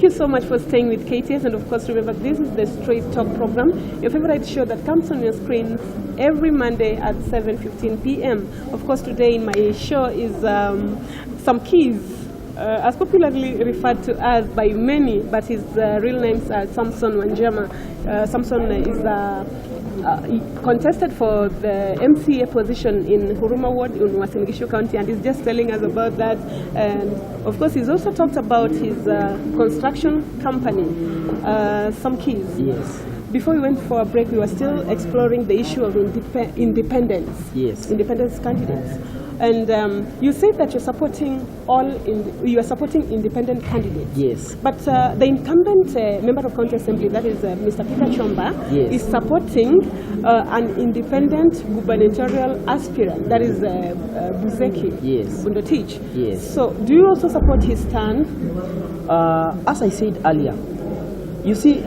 Thank you so much for staying with KTS, and of course remember this is the Straight Talk program, your favorite show that comes on your screen every Monday at 7:15 p.m. Of course today in my show is Some Keys, as popularly referred to as by many, but his real name is Sam Wanjama. Samson is contested for the MCA position in Huruma Ward in Uasin Gishu County, and he's just telling us about that. And of course he's also talked about his construction company, Some Keys. Yes. Before we went for a break, we were still exploring the issue of independence. Yes. Independence candidates. And you said that you're supporting independent candidates. Yes. But the incumbent member of County Assembly, that is Mr. Peter Chomba, yes, is supporting an independent gubernatorial aspirant, that is Buzeki, yes, Bundotich. Yes. So do you also support his stand? As I said earlier, you see,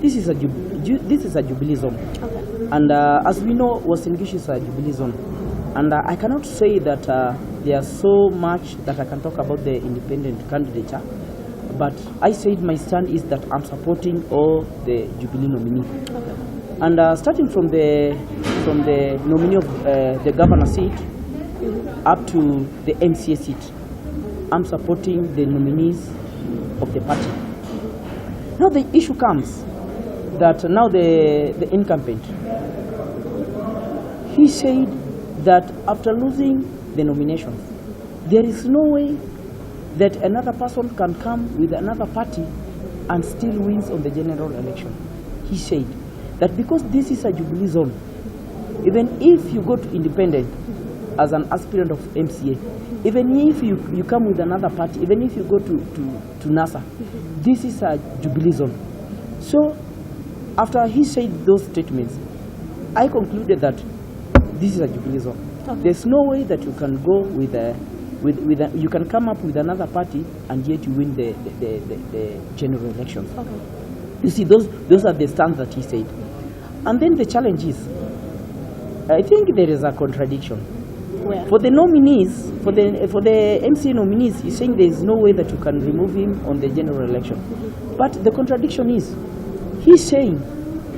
this is a Jubilee zone. Okay. And as we know, Uasin Gishu is a Jubilee zone. And I cannot say that there's so much that I can talk about the independent candidature, but I said my stand is that I'm supporting all the Jubilee nominee. Okay. And starting from the nominee of the governor seat up to the MCA seat, I'm supporting the nominees of the party. Now the issue comes that now the incumbent, he said that after losing the nomination, there is no way that another person can come with another party and still wins on the general election. He said that because this is a Jubilee zone, even if you go to independent as an aspirant of MCA, even if you come with another party, even if you go to NASA, this is a Jubilee zone. So after he said those statements, I concluded that this is a Jubilee zone. Okay. There's no way that you can go with you can come up with another party and yet you win the general elections. Okay. You see, those are the stands that he said. And then the challenge is, I think there is a contradiction. Where? For the nominees, for the MCA nominees, he's saying there is no way that you can remove him on the general election. But the contradiction is, he's saying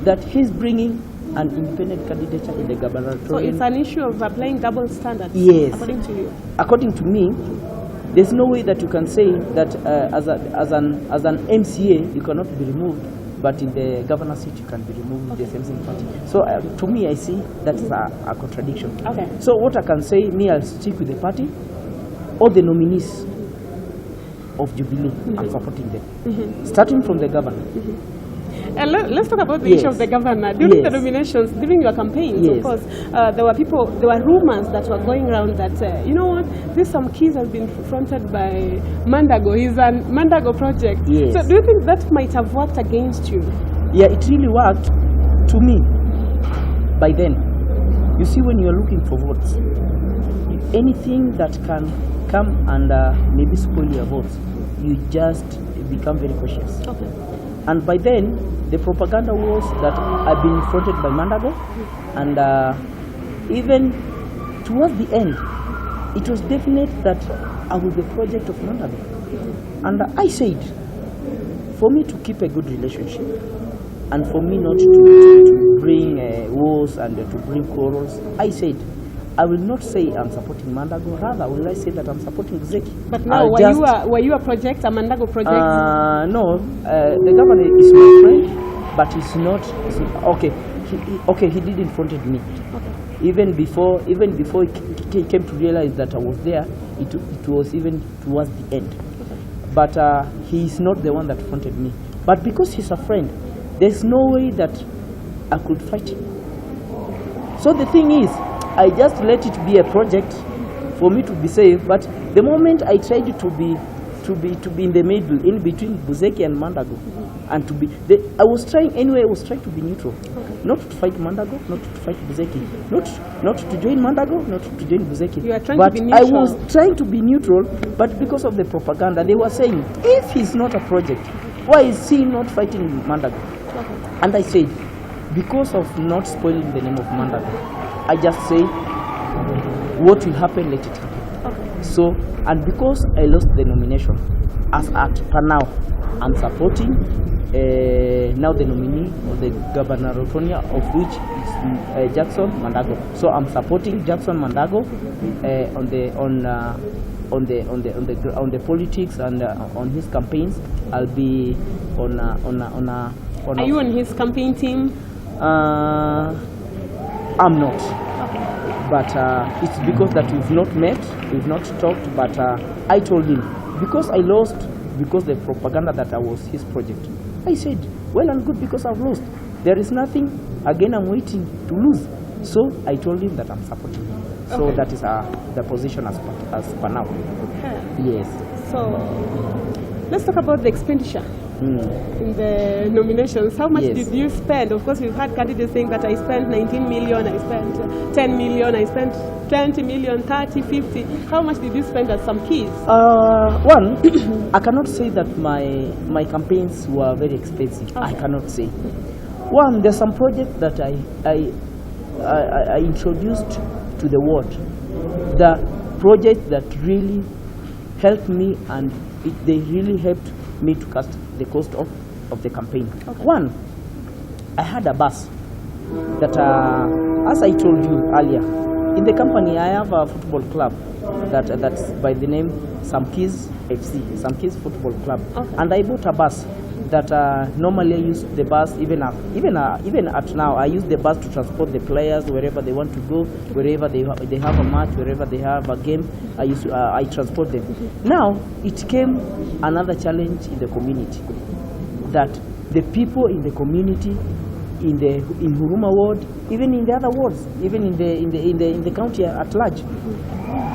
that he's bringing an independent candidate in the gubernatorial. So it's an issue of applying double standards. Yes. According to you. According to me, there's no way that you can say that as an MCA you cannot be removed, but in the governor seat you can be removed with the same party. So to me, I see that's a contradiction. Okay. So what I can say, I'll stick with the party. All the nominees of Jubilee, I'm supporting them, starting from the governor. And let's talk about the issue of the governor. During the nominations, during your campaigns, of course, there were rumors that were going around that, you know what, this Some Keys has been fronted by Mandago. He's a Mandago project. Yes. So do you think that might have worked against you? Yeah, it really worked to me by then. You see, when you're looking for votes, anything that can come and maybe spoil your votes, you just become very cautious. Okay. And by then, the propaganda was that I've been fronted by Mandago, and even towards the end, it was definite that I was the project of Mandago. And I said, for me to keep a good relationship, and for me not to bring wars and to bring quarrels, I said, I will not say I'm supporting Mandago, rather will I say that I'm supporting Zeki. But now, were you a project, a Mandago project? No, the governor is my friend, but he's not. Okay, he didn't fronted me. Okay. Even before he came to realize that I was there, it was even towards the end. Okay. But he is not the one that fronted me. But because he's a friend, there's no way that I could fight him. So the thing is, I just let it be a project for me to be safe. But the moment I tried to be in the middle, in between Buzeki and Mandago, and I was trying to be neutral, not to fight Mandago, not to fight Buzeki, not to join Mandago, not to join Buzeki. You are trying to be neutral. I was trying to be neutral, but because of the propaganda, they were saying, if he's not a project, why is he not fighting Mandago? Okay. And I said, because of not spoiling the name of Mandago, I just say, what will happen, let it happen. Okay. So, and because I lost the nomination, as at per now, I'm supporting now the nominee of the gubernatorial, of which is Jackson Mandago. So I'm supporting Jackson Mandago on the politics and on his campaigns. I'll be on. Are you on his campaign team? I'm not. Okay. But it's because that we've not met, we've not talked. But I told him, because I lost, because the propaganda that I was his project. I said, well and good, because I've lost. There is nothing, again I'm waiting to lose. So I told him that I'm supporting him. So Okay. that is the position as per now. Okay. Yes. So let's talk about the expenditure in the nominations. How much Yes. did you spend? Of course, we've had candidates saying that I spent 19 million, I spent 10 million, I spent 20 million, 30, 50. How much did you spend at some keys? One, I cannot say that my campaigns were very expensive. I Okay. cannot say. One, there's some project that I introduced to the ward. The project that really helped me, and they really helped me to cast the cost of the campaign. Okay. One, I had a bus that, as I told you earlier, in the company I have a football club that's by the name Sam FC, Sam Football Club, Okay. and I bought a bus that normally I use the bus even at now. I use the bus to transport the players wherever they want to go, wherever they have a match, wherever they have a game. I transport them. Now it came another challenge in the community, that the people in the community, in Huruma ward, even in the other wards, even in the county at large,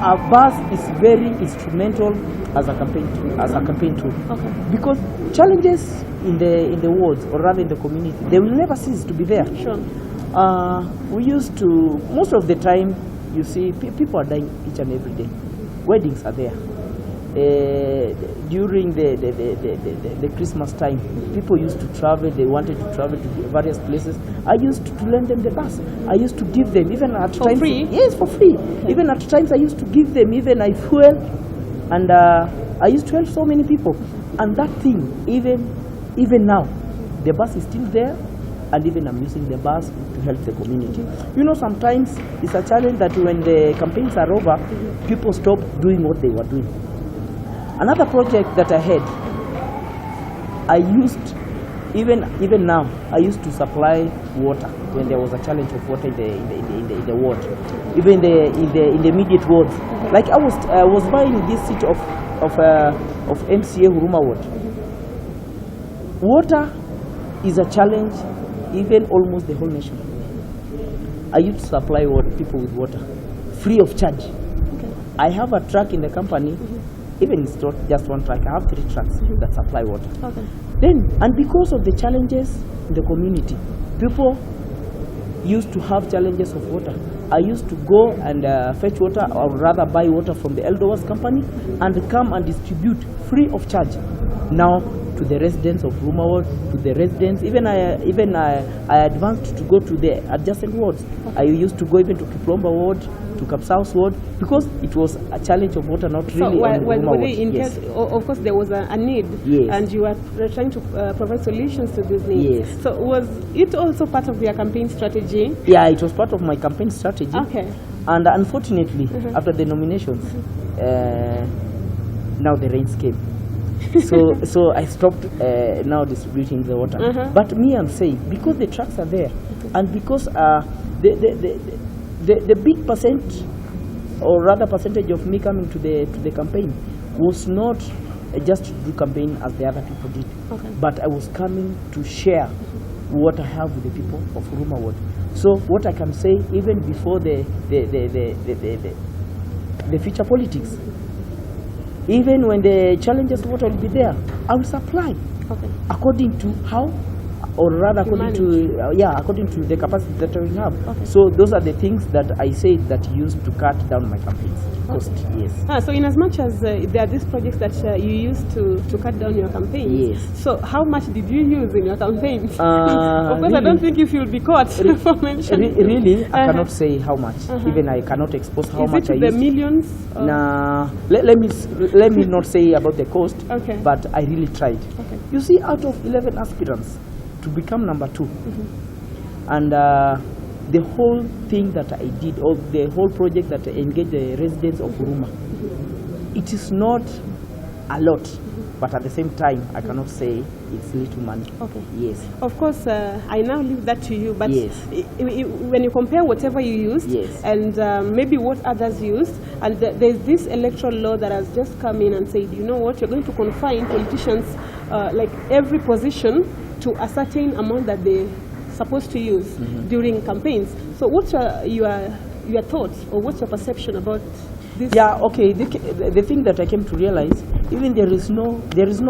a bus is very instrumental as a campaign tool. Okay. Because challenges in the wards, or rather in the community, they will never cease to be there. Sure. We used to, most of the time, you see, people are dying each and every day. Weddings are there. During the Christmas time, people used to travel. They wanted to travel to various places. I used to lend them the bus. I used to give them, even at For times, free? yes, for free. Okay. Even at times I used to give them even I fuel, and I used to help so many people. And that thing, even now, the bus is still there, and even I'm using the bus to help the community. You know, sometimes it's a challenge that when the campaigns are over, people stop doing what they were doing. Another project that I had, I used, even now, I used to supply water when there was a challenge of water in the ward, even in the immediate wards. Like I was buying this seat of MCA Huruma ward. Water is a challenge, even almost the whole nation. I used to supply people with water, free of charge. Okay. I have a truck in the company. Even it's not just one truck, I have 3 trucks that supply water. Okay. Then, and because of the challenges in the community, people used to have challenges of water. I used to go and fetch water, or rather buy water from the Eldowers company, and come and distribute free of charge. Now, to the residents of Huruma ward, to the residents, even I advanced to go to the adjacent wards. I used to go even to Kiplomba ward, to Kapsaus ward, because it was a challenge of water, not really So on Huruma ward. in Yes. case, of course, there was a need, Yes. and you were trying to provide solutions to these needs. Yes. So was it also part of your campaign strategy? Yeah, it was part of my campaign strategy. Okay. And unfortunately, after the nominations, now the rains came. So I stopped now distributing the water. But me, I'm saying, because the trucks are there, and because the big percent, or rather percentage of me coming to the campaign was not just to do campaign as the other people did, Okay. but I was coming to share what I have with the people of Huruma ward. So what I can say, even before the future politics, even when the challenges of water will be there, I will supply Okay. according to how or rather according to the capacity that we have. Okay. So those are the things that I say that used to cut down my campaigns cost. Yes. So in as much as there are these projects that you used to cut down your campaigns, yes. So how much did you use in your campaigns? Of course, really, I don't think if you'll be caught for mentioning. Really, I cannot say how much. Even I cannot expose how much I used. Is it the millions? Nah, let me not say about the cost, okay. But I really tried. Okay. You see, out of 11 aspirants to become number 2, and the whole thing that I did, or the whole project that I engaged the residents of Huruma, it is not a lot, but at the same time, I cannot say it's little money. Okay. Yes. Of course, I now leave that to you, but yes. When you compare whatever you used, yes. and maybe what others used, and there's this electoral law that has just come in and said, you know what, you're going to confine politicians, like every position, to a certain amount that they're supposed to use during campaigns. So what's your thoughts, or what's your perception about this? Yeah, okay. The thing that I came to realize, even there is no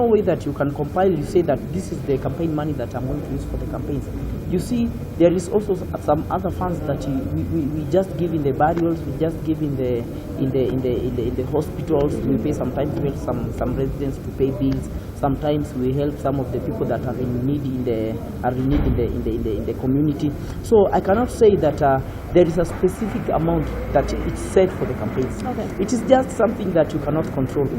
way that you can compile. You say that this is the campaign money that I'm going to use for the campaigns. You see, there is also some other funds that we just give in the burials. We just give in the hospitals. We pay sometimes we help some residents to pay bills. Sometimes we help some of the people that are in need in the community. So I cannot say that there is a specific amount that it's set for the campaigns. Okay. It is just something that you cannot control.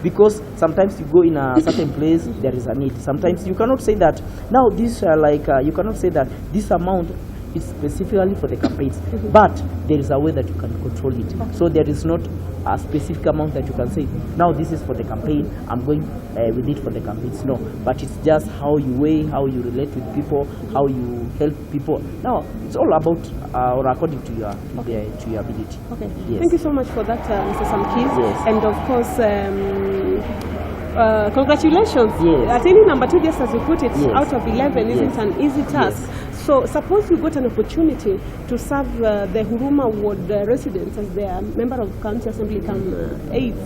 Because sometimes you go in a certain place, there is a need. Sometimes you cannot say that, now this you cannot say that this amount is specifically for the campaigns, but there is a way that you can control it. So there is not a specific amount that you can say, now this is for the campaign, I'm going with it for the campaigns. No, but it's just how you weigh, how you relate with people, how you help people. Now, it's all about, or according to your ability. Okay. Yes. Thank you so much for that, Mr. Samkiz. Yes. And of course, congratulations. Yes. Attaining number 2, just as you put it, yes. out of 11 isn't an easy task. Yes. So suppose you got an opportunity to serve the Huruma ward residents as their member of County Assembly come 8th,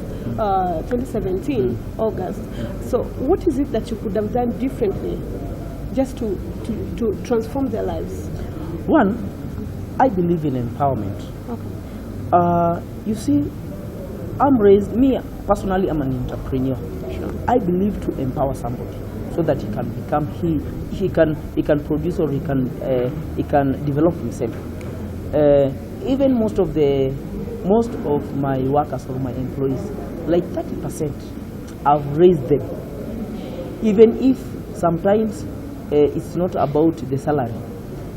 2017, August. So what is it that you could have done differently just to transform their lives? One, I believe in empowerment. Okay. You see, me personally, I'm an entrepreneur. Sure. I believe to empower somebody so that he can become he can produce, or he can develop himself. Even most of my workers or my employees, like 30%, I've raised them. Even if sometimes it's not about the salary.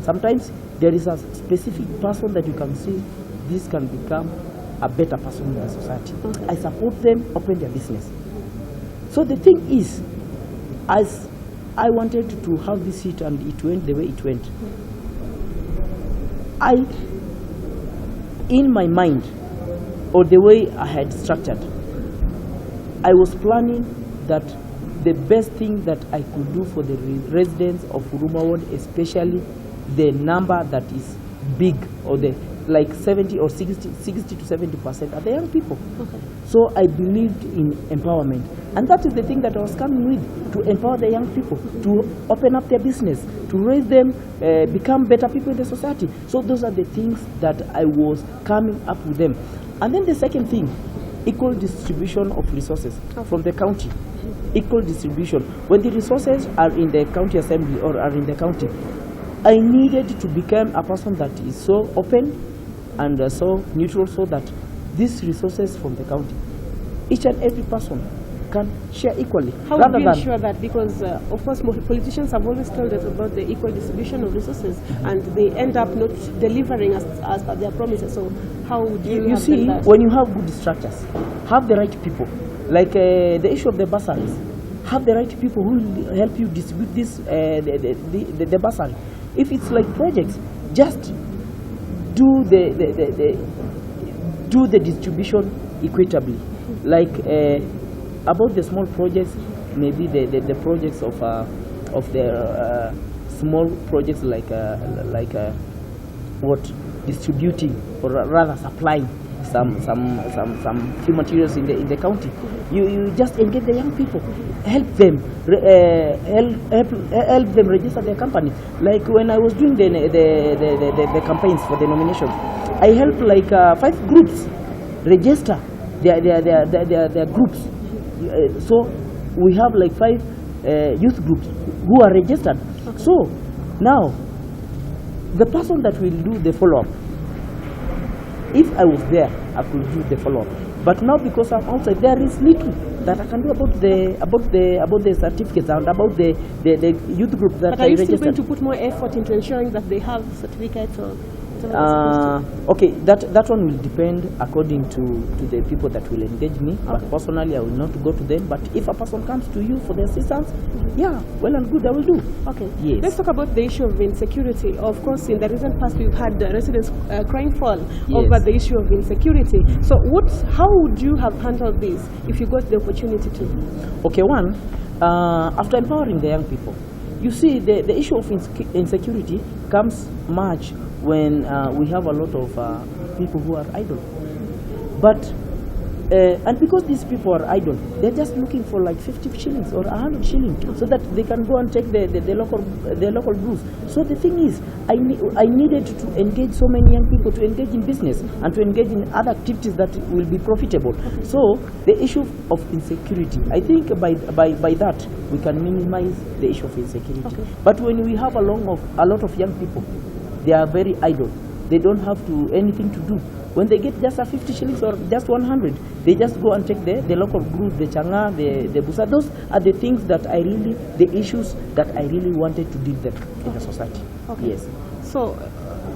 Sometimes there is a specific person that you can see, this can become a better person in the society. Okay. I support them, open their business. So the thing is, as I wanted to have this seat and it went the way it went, in my mind, or the way I had structured, I was planning that the best thing that I could do for the residents of Huruma Ward, especially the number that is big, or the like 70 or 60 to 70% are the young people. Okay. So I believed in empowerment, and that is the thing that I was coming with, to empower the young people, to open up their business, to raise them, become better people in the society. So those are the things that I was coming up with them. And then the second thing, equal distribution of resources from the county. Equal distribution. When the resources are in the county assembly or are in the county, I needed to become a person that is so open and so neutral, so that these resources from the county, each and every person can share equally. How would you ensure that? Because of course politicians have always told us about the equal distribution of resources, and they end up not delivering as per their promises. So how would you see that? When you have good structures, have the right people, like the issue of the bursaries, have the right people who will help you distribute this the bursary. If it's like projects, just do the distribution equitably. Like about the small projects, maybe the projects of the small projects, like what, distributing, or rather supplying. some few materials in the county. You just engage the young people, help them, help them register their company. Like when I was doing the campaigns for the nominations, I helped like 5 groups register their groups. So we have like 5 youth groups who are registered. Okay. So now the person that will do the follow-up, if I was there, I could do the follow-up. But now because I'm outside, there is little that I can do about the certificates and about the youth group that but are you still going to put more effort into ensuring that they have certificates or? Okay, that one will depend according to the people that will engage me. Okay. But personally, I will not go to them. But if a person comes to you for the assistance, yeah, well and good, I will do. Okay. Yes. Let's talk about the issue of insecurity. Of course, in the recent past, we've had residents crying foul over the issue of insecurity. So, how would you have handled this if you got the opportunity to? Okay, one, after empowering the young people, you see the issue of insecurity comes much when we have a lot of people who are idle. But and because these people are idle, they're just looking for like 50 shillings or 100 shillings so that they can go and take the local brews. So the thing is, I needed to engage so many young people to engage in business and to engage in other activities that will be profitable. So the issue of insecurity, I think by that we can minimize the issue of insecurity. Okay. But when we have a lot of young people, they are very idle. They don't have anything to do. When they get just a 50 shillings or just 100, they just go and take the local brews, the changa, the busa. Those are the things that the issues that I really wanted to deal them in the society. Okay. Yes. So,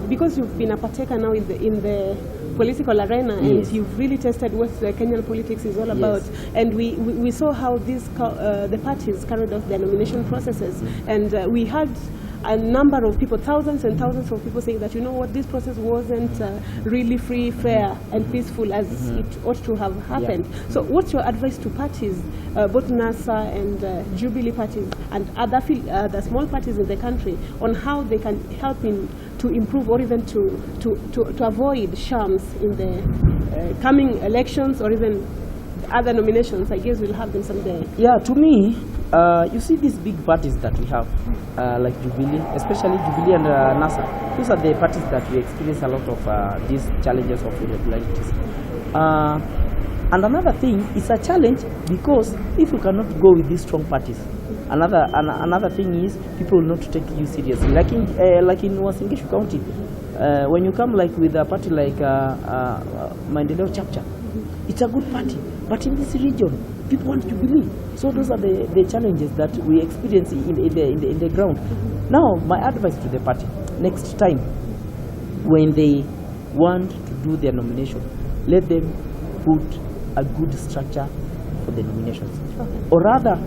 because you've been a partaker now in the political arena, and you've really tested what the Kenyan politics is all about, and we saw how the parties carried out their nomination processes, and we had a number of people, thousands and thousands of people saying that, you know what, this process wasn't really free, fair and peaceful as it ought to have happened. So what's your advice to parties, both NASA and Jubilee parties and other small parties in the country, on how they can help to improve or even to avoid shams in the coming elections or even other nominations? I guess we'll have them someday. Yeah, to me, you see these big parties that we have, like Jubilee, especially Jubilee and NASA. Those are the parties that we experience a lot of these challenges of irregularities. And another thing, it's a challenge because if you cannot go with these strong parties, another thing is people will not take you seriously. Like in Uasin Gishu County, when you come like with a party like Maendeleo Chapcha, it's a good party. But in this region, people want Jubilee. So those are the challenges that we experience in the ground. Now, my advice to the party, next time, when they want to do their nomination, let them put a good structure for the nominations. Okay. Or rather,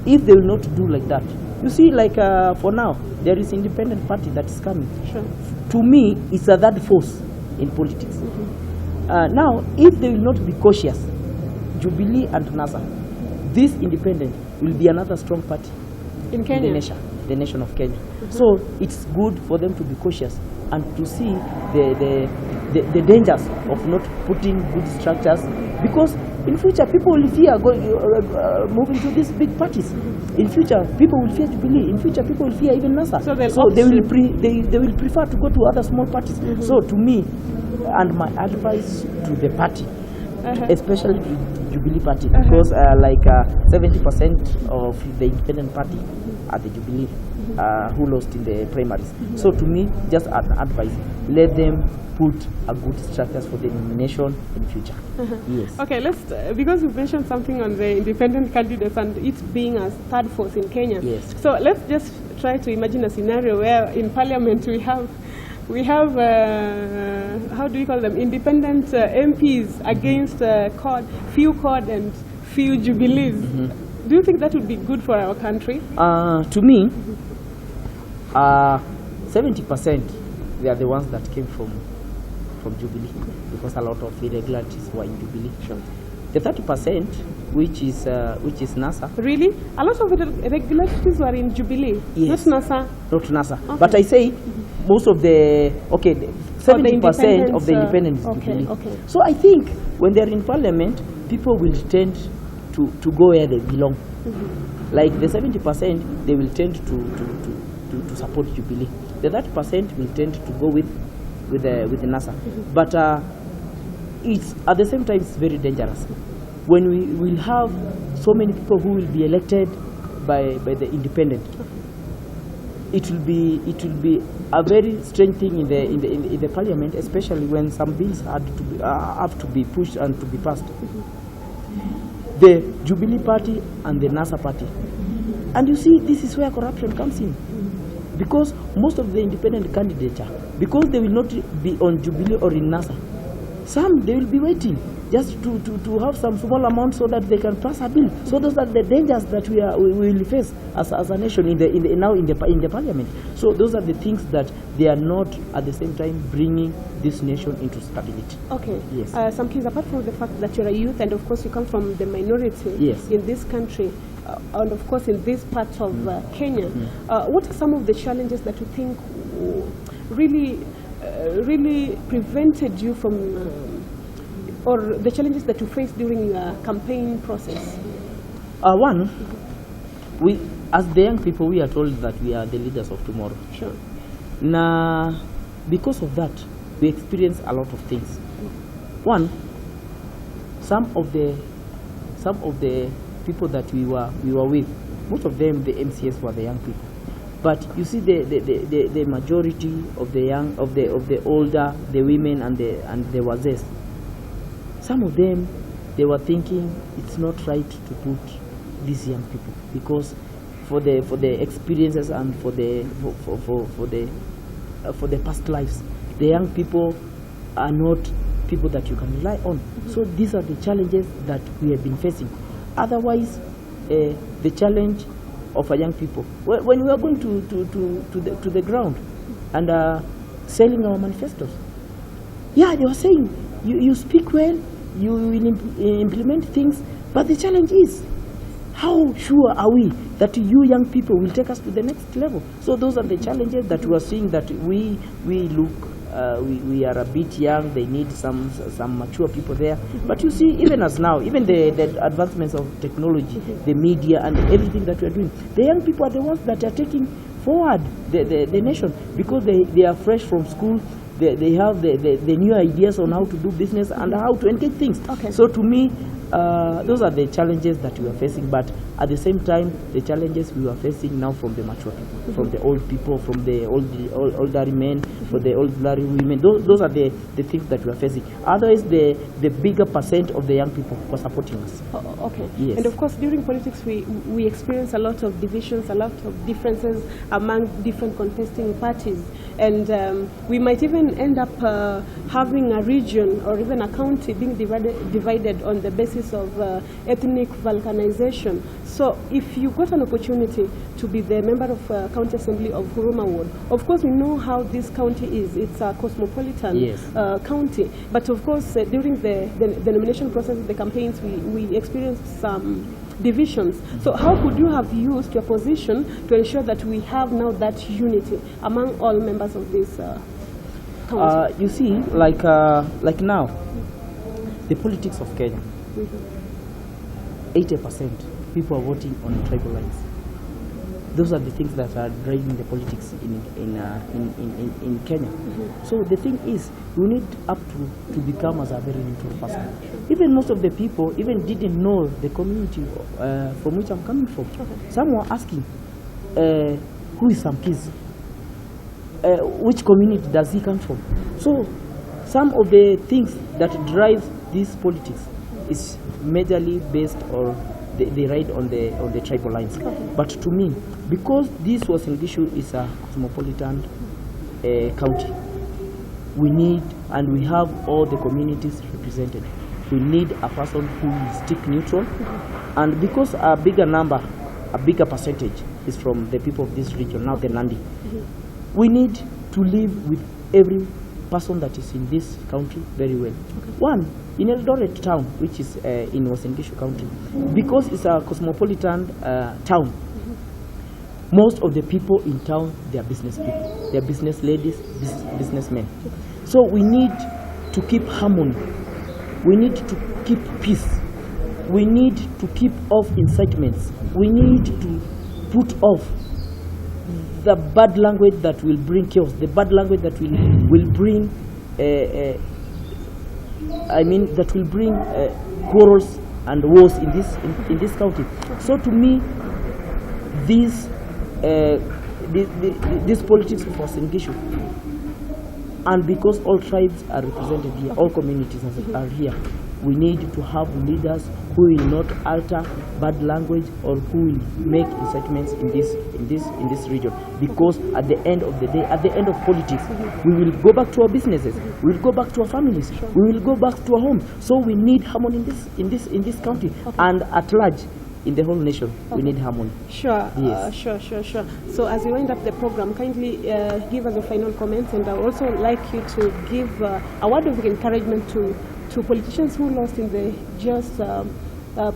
if they will not do like that, you see, like for now, there is independent party that is coming. Sure. To me, it's a third force in politics. Now, if they will not be cautious, Jubilee and NASA, this independent will be another strong party in Kenya, the nation of Kenya. So it's good for them to be cautious and to see the dangers of not putting good structures, because in future people will fear moving to these big parties. In future people will fear Jubilee. In future people will fear even NASA. So they will prefer to go to other small parties. So to me, and my advice to the party, especially the Jubilee party, because like 70% of the independent party are the Jubilee who lost in the primaries. So to me, just an advice, let them put a good structures for the nomination in future. Yes. Okay, let's because you mentioned something on the independent candidates and it being a third force in Kenya. Yes. So let's just try to imagine a scenario where in Parliament we have how do you call them, independent MPs against few CORD and few Jubilees. Do you think that would be good for our country? To me, 70% they are the ones that came from Jubilee, because a lot of irregularities were in Jubilee. Sure. The 30%, which is NASA. Really? A lot of irregularities were in Jubilee. Yes. Not NASA. Not NASA. Okay. But I say most of the 70% of the independent is okay, Jubilee. okay. So I think when they're in parliament, people will tend to go where they belong. Like the 70%, they will tend to support Jubilee. The 30% will tend to go with the NASA. But it's at the same time it's very dangerous when we will have so many people who will be elected by the independent. It will be a very strange thing in the parliament, especially when some bills have to be pushed and to be passed. The Jubilee Party and the NASA Party, and you see this is where corruption comes in, because most of the independent candidates, because they will not be on Jubilee or in NASA, some they will be waiting just to have some small amount so that they can pass a bill. So those are the dangers that we will face as a nation in the parliament. So those are the things that they are not at the same time bringing this nation into stability. Okay. Yes. Some kids, apart from the fact that you're a youth and of course you come from the minority Yes. in this country, and of course in this part of Kenya, what are some of the challenges that you think really prevented you from or the challenges that you faced during your campaign process? One, we as the young people, we are told that we are the leaders of tomorrow. Sure. Now, because of that, we experience a lot of things. One, some of the people that we were with, most of them, the MCS, were the young people. But you see, the majority of the young, of the older, the women and the wazes, some of them, they were thinking it's not right to put these young people, because for the experiences and for the past lives, the young people are not people that you can rely on. So these are the challenges that we have been facing. Otherwise, the challenge of a young people, when we are going to the ground and selling our manifestos, yeah, they were saying you speak well, you will implement things, but the challenge is, how sure are we that you young people will take us to the next level? So those are the challenges that we are seeing, that we are a bit young. They need some mature people there. But you see, even as now, even the advancements of technology, the media and everything that we are doing, the young people are the ones that are taking forward the nation, because they are fresh from school. They have the new ideas on how to do business and how to engage things. Okay. So to me, those are the challenges that we are facing. But at the same time, the challenges we are facing now from the mature people, from the old people, from the older men, for the older women. Those are the things that we are facing. Otherwise, the bigger percent of the young people were supporting us. Okay. Yes. And of course, during politics, we experience a lot of divisions, a lot of differences among different contesting parties. And we might even end up having a region or even a county being divided on the basis of ethnic balkanization. So if you got an opportunity to be the member of County Assembly of Huruma Ward, of course we know how this county is. It's a cosmopolitan county. But of course during the nomination process, the campaigns, we experienced some divisions. So how could you have used your position to ensure that we have now that unity among all members of this council? You see, like now, the politics of Kenya, 80% people are voting on tribal lines. Those are the things that are driving the politics in Kenya. So the thing is, we need up to become as a very neutral person. Even most of the people even didn't know the community from which I'm coming from. Some were asking, who is Sam Kiz? Which community does he come from? So some of the things that drive this politics is majorly based or they ride on the tribal lines. But to me, because this Uasin Gishu is a cosmopolitan county, we need, and we have all the communities represented, we need a person who will stick neutral. And because a bigger percentage is from the people of this region, now the Nandi, we need to live with every person that is in this country very well. One, in Eldoret town, which is in Uasin Gishu County, because it's a cosmopolitan town, most of the people in town, they are business people, they are business ladies, businessmen. So we need to keep harmony. We need to keep peace. We need to keep off incitements. We need to put off the bad language that will bring chaos, the bad language that will bring, that will bring quarrels and wars in this county. So to me, this politics of Wasingishu, and because all tribes are represented here, all communities are here, we need to have leaders who will not alter bad language or who will make incitements in this region. Because at the end of the day, at the end of politics, we will go back to our businesses, we will go back to our families, we will go back to our homes. So we need harmony in this county, and at large in the whole nation. We need harmony. Sure. Yes. Sure. So as we wind up the program, kindly give us a final comment, and I would also like you to give a word of encouragement to politicians who lost in the just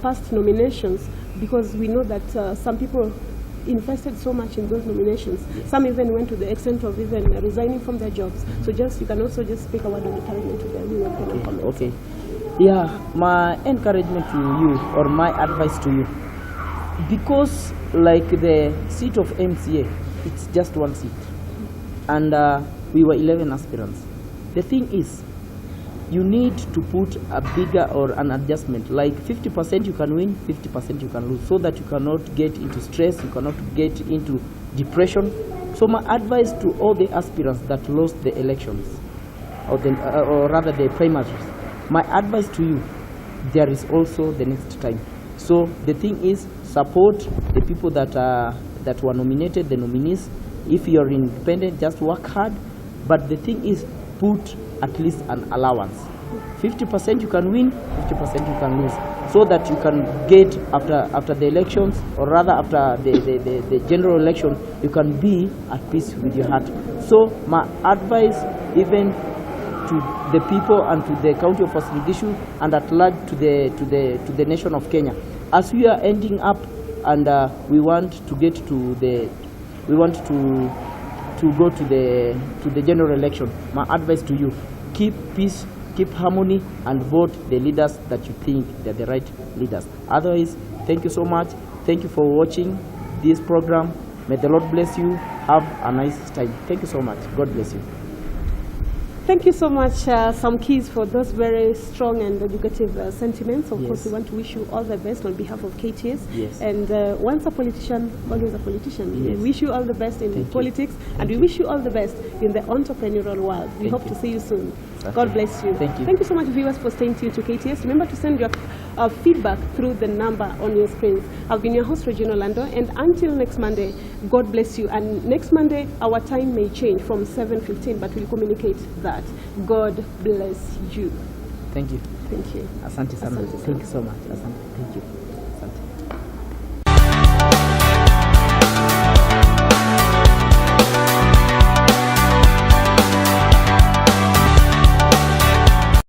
past nominations, because we know that some people invested so much in those nominations. Yes. Some even went to the extent of even resigning from their jobs. So you can also just speak a word of encouragement to them. Okay. Yeah, my encouragement to you, or my advice to you, because like the seat of MCA, it's just one seat, and we were 11 aspirants. The thing is, you need to put a bigger or an adjustment, like 50% you can win, 50% you can lose, so that you cannot get into stress, you cannot get into depression. So my advice to all the aspirants that lost the elections, or rather the primaries, my advice to you, there is also the next time. So the thing is, support the people that were nominated, the nominees. If you're independent, just work hard. But the thing is, put at least an allowance. 50% you can win, 50% you can lose, so that you can get after the elections, or rather after the general election, you can be at peace with your heart. So my advice, even to the people and to the county of Wasingishu, and at large to the nation of Kenya, as we are ending up, and we want to get to the, we want to go to the general election. My advice to you: keep peace, keep harmony, and vote the leaders that you think they're the right leaders. Otherwise, thank you so much. Thank you for watching this program. May the Lord bless you. Have a nice time. Thank you so much. God bless you. Thank you so much, Sam Keys, for those very strong and educative sentiments. Of course, we want to wish you all the best on behalf of KTS. Yes. And once a politician, always a politician. Yes. We wish you all the best in politics, and we wish you all the best in the entrepreneurial world. We hope to see you soon. God bless you. Thank you. Thank you so much, viewers, for staying tuned to KTS. Remember to send your feedback through the number on your screens. I've been your host, Regina Olado, and until next Monday, God bless you. And next Monday, our time may change from 7:15, but we'll communicate that. God bless you. Thank you. Thank you. Asante sana. Asante sana. Thank you so much. Asante. Thank you.